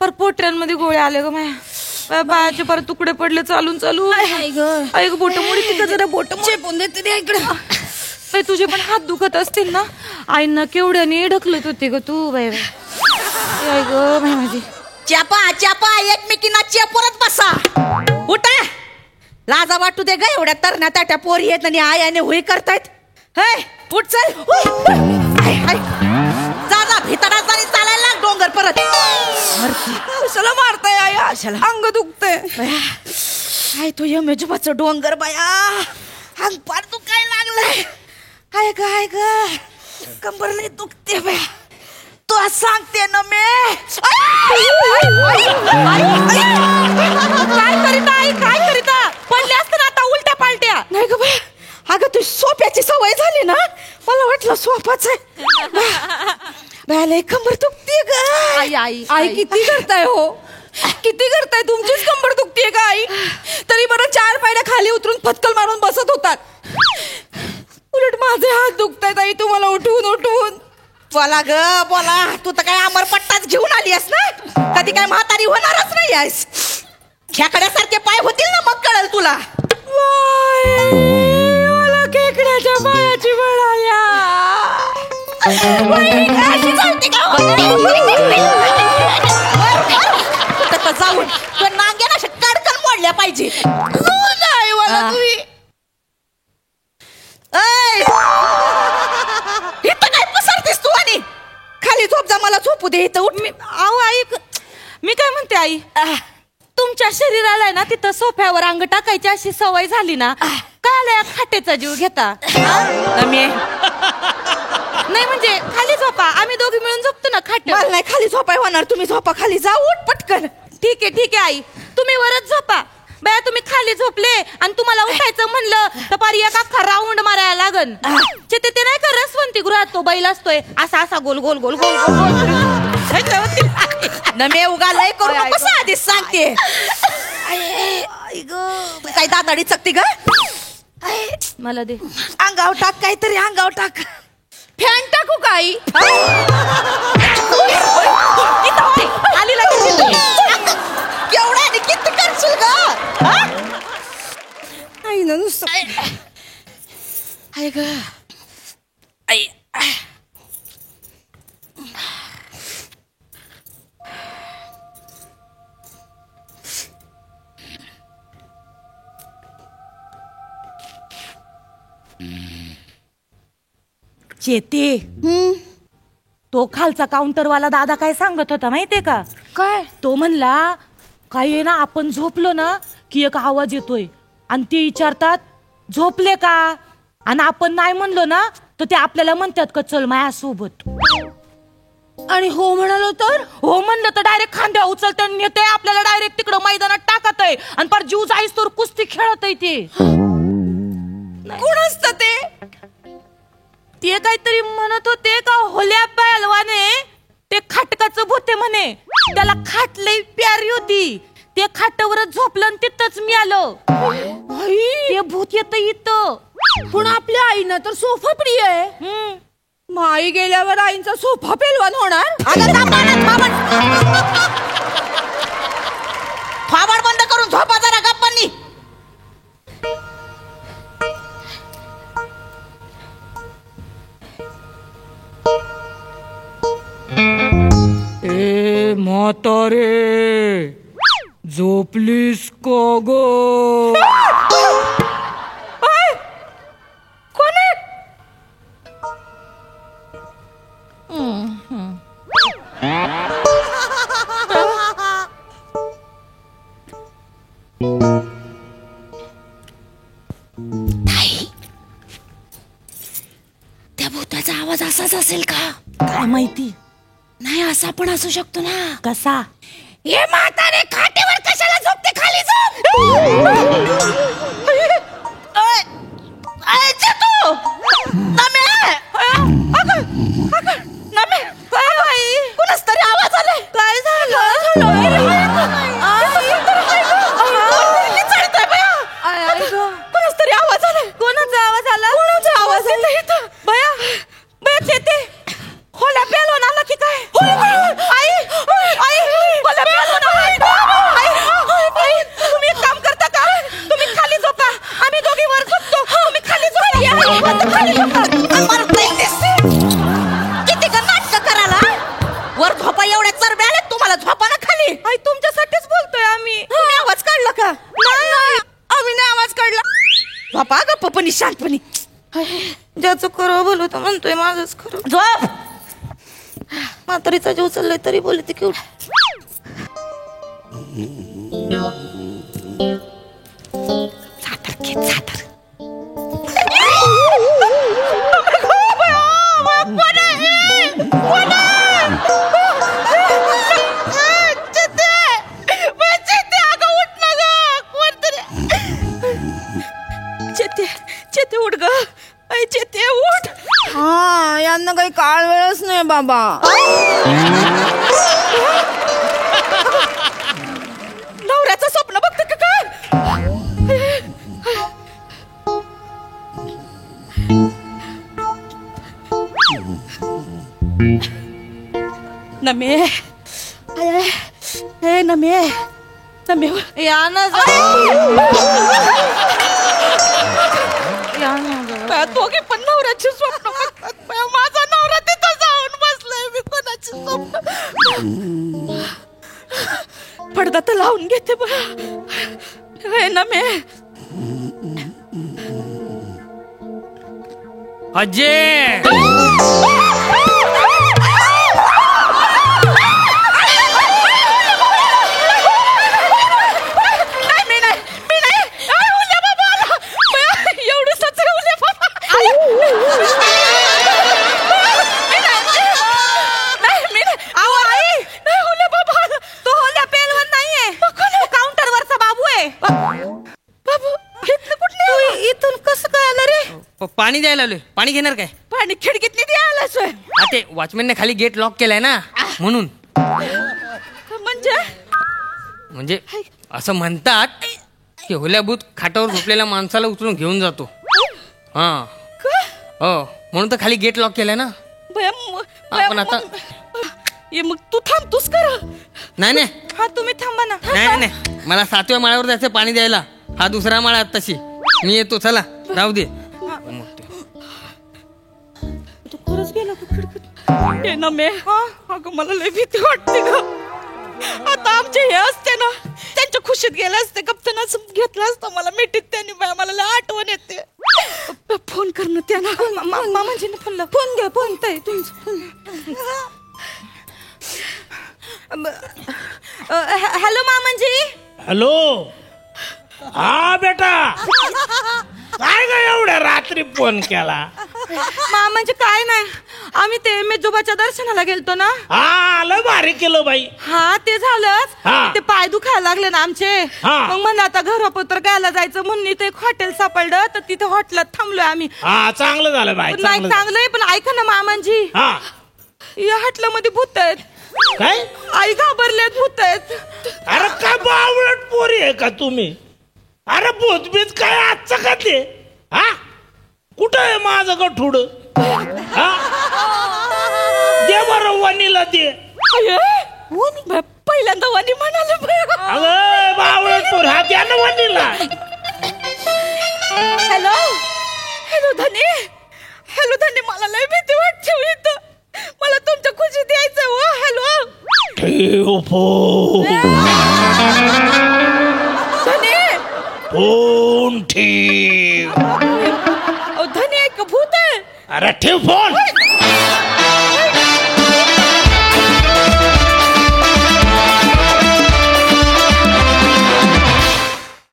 पर पोटऱ्यांमध्ये गोळे आले ग माझ्या बाळाचे परत तुकडे पडले चालून चालून. ऐक बोट मोडी तिथं जरा बोट चेपून देते रे इकडे. तुझे पण हात दुखत असतील ना. आईंना केवढ्याने ढकलत होते ग तू बाय बाय ग बाय माझी. चापा चापा एकमेकींना चेपरत बसा. उठा लाजा वाटू दे ग. एवढ्या तरण्या ताट्या पोरी आहेत आणि आयाने होई करतायत. हे उठ चल. जा जा भितडा जाणी चालायला लाग डोंगर परत. कशाला मारताय आया. अंग दुखतंय. काय तो यमेजोबाचं डोंगर बाया. अंग पार दुखायला लागलंय. हाय ग कंबर लई दुखते बाया. तू सांगते ना मी. काय करीता आई काय करीता. पडले असते ना आता उलट्या पालट्या. नाही ग बाया. अगं तू सोप्याची सवय झाली ना. मला वाटलं सोपाच आहे. लय कंबर दुखते ग. आई आई आई किती करताय हो. किती करताय. तुमचीच कंबर दुखतीये का आई. तरी बरं 4 पायऱ्या खाली उतरून फटकल मारून बसत होतात. उलट माझे हात दुखतायत आई तुम्हाला उठवून उठवून. बोला ग बोला. तू तर काय अमरपट्टाच घेऊन आली आहेस ना. कधी काय म्हातारी होणारच नाही आहेस. खेकड्यासारखे पाय होतील ना मग कळेल तुला. मला खेकड्याच्या पायाची वेळ आल्या. जाऊन नांग्या ना कडकन मोडल्या पाहिजे. नाही मला तुम्ही इथं काय पसरतेस तू. आणि खाली झोप जा. मला झोपू दे इथं. उठ. अहो आई मी काय म्हणते आई. तुमच्या शरीराला ना तिथं सोफ्यावर अंग टाकायची अशी सवय झाली ना. काय खाटेचा जीव घेता. नाही म्हणजे खाली झोपा. आम्ही दोघी मिळून झोपतो ना खाट. मला नाही खाली झोपाय होणार. तुम्ही झोपा खाली. जा उठ पटकन. ठीक आहे आई. तुम्ही वरच झोपा. बया तुम्ही खाली झोपले आणि तुम्हाला उठायचं म्हणलं तर पारी एक अख्खा राऊंड मारायला लागन. ते नाही का रसवंती गृहात तो बैल असतोय असा असा गोल गोल गोल गोल गोल. नमे उगा लय करू नकोस आधीच सांगते. काय दादाडी चकती ग. मला दे. अंगाव टाक काहीतरी. अंगाव टाक. फॅन टाकू काही. केवढा आणि किती करशील ग. आई ना नुसतं. आई ग आई. चेते तो खालचा काउंटरवाला दादा काय सांगत होता माहितीये का. काय. तो म्हणला काय आहे ना आपण झोपलो ना की एक आवाज येतोय आणि ते विचारतात झोपले का. आणि आपण नाही म्हणलो ना तर ते आपल्याला म्हणतात का चल माझ्यासोबत. आणि हो म्हणालो तर. हो म्हणलं तर डायरेक्ट खांद्या उचलते आणि नेते आपल्याला डायरेक्ट तिकडं मैदानात टाकत आहे. आणि पर जीव जाईस तर कुस्ती खेळत आहे ते. कोण असतं ते. ते काहीतरी म्हणत होते का होल्या पहलवाने ते खाटकाचं भूते म्हणे. त्याला खाट लई प्यारी होती. ते खाटावरच झोपलं आणि तिथंच मी आलो. ते भूत येत इथं. पण आपल्या आईनं तर सोफा प्रिय आहे. माई गेल्यावर आईंचा सोफा पेलवान होणार. फावाड बंद करून झोपा जरा गप्पांनी. ए म्हातारे झोपलीस का गो. कोण आहे. त्या भूताचा आवाज असाच असेल का. काय माहिती. नाही असा पण असू शकतो ना. कसा. हे म्हातारे खाटेवर कशाला झोपते. खाली झोप. तू कुणाच तरी आवाज आलाय. काय झालं. कुणाच तरी आवाज आलाय. कोणाचा आवाज किती का नाटक करायला वर झोपा एवढ्या चरब्या आल्या तुम्हाला झोपा ना खाली. आई तुमच्यासाठीच बोलतोय आम्ही. तुम्ही आवाज काढला का? नाही आम्ही नाही आवाज काढला. झोपा गप्पपणी शांतपणी. ज्याचं खरं बोलू तर म्हणतोय माझंच खरं. झोप. म्हातारीचा जीव चाललाय तरी बोलते की उठ. सातार घेत सातार. चेते उठ ग. आई चेते उठ. हा यांना काही काळ वेळच नाही बाबा. नवऱ्याचं स्वप्न बघते का काय? नमे हे नमे नमे या ना या ना. दोघे पण नवऱ्याची स्वप्न बघतात. माझा नवरा तिथं जाऊन बसलाय. मी कोणाची स्वप्न पडदा तर लावून घेते बघा. हे नमे अजय पाणी द्यायला आलोय. पाणी घेणार काय? पाणी खिडकीत नाही द्यायला सोय. ते वॉचमॅनने खाली गेट लॉक केलाय ना म्हणून. म्हणजे असं म्हणतात की होल्याभूत खाटावर झोपलेल्या माणसाला उचलून घेऊन जातो. हा हो म्हणून तर खाली गेट लॉक केलाय ना. पण आता मग तू थांबतोस कर. नाही नाही हा तुम्ही थांबा ना. नाही नाही मला 7व्या माळ्यावर जायचं पाणी द्यायला. हा 2रा माळा तशी. मी येतो चला राहू दे. तू खरंच गेला का खिडकीत? हे ना मे अगं मला लय भीती वाटते ग. आता आमचे हे असते ना त्यांच्या खुशीत गेले असते. गप्पनाच घेतला असतं मला मिठीत त्यांनी. मला लय आठवण येते. फोन करणं त्यांना. मामाजीने फोन घ्या. फोन ताई हॅलो मामाजी. हॅलो. हा बेटा काय ग एवढ्या रात्री फोन केला? मामाजी काय नाही आम्ही ते मेजोबाच्या दर्शनाला गेलतो ना. हा आलं भारी केलं बाई. हा ते झालंच. हा. ते पाय दुखायला लागले ना आमचे. हा. मग म्हणलं आता घरापत्र घ्यायला जायचं म्हणून इथे एक हॉटेल सापडलं तर तिथे हॉटेलात थांबलोय आम्ही. हा चांगलं झालं बाई. नाही चांगलंय पण ऐका ना मामाजी. हा या हॉटेलमध्ये भूत आहेत. काय? आई घाबरल्यात भूत आहेत. अरे काय बावळट पोरी आहे का तुम्ही? अरे भूतबीत काय आजचं का ते? हा कुठं आहे माझं गठुड? हा दे बरं वनीला दे. पहिल्यांदा वनी म्हणाले. अगं बावळट पोर हा द्या ना वनीला. हॅलो हॅलो धनी. हॅलो धनी मला लय भीती वाटते इथं. मला तुमच्या खुशीत यायचंय. हो हॅलो. ठेव फोन. धनी फोन ठेव. धनी एक भूत आहे. अरे ठेव फोन.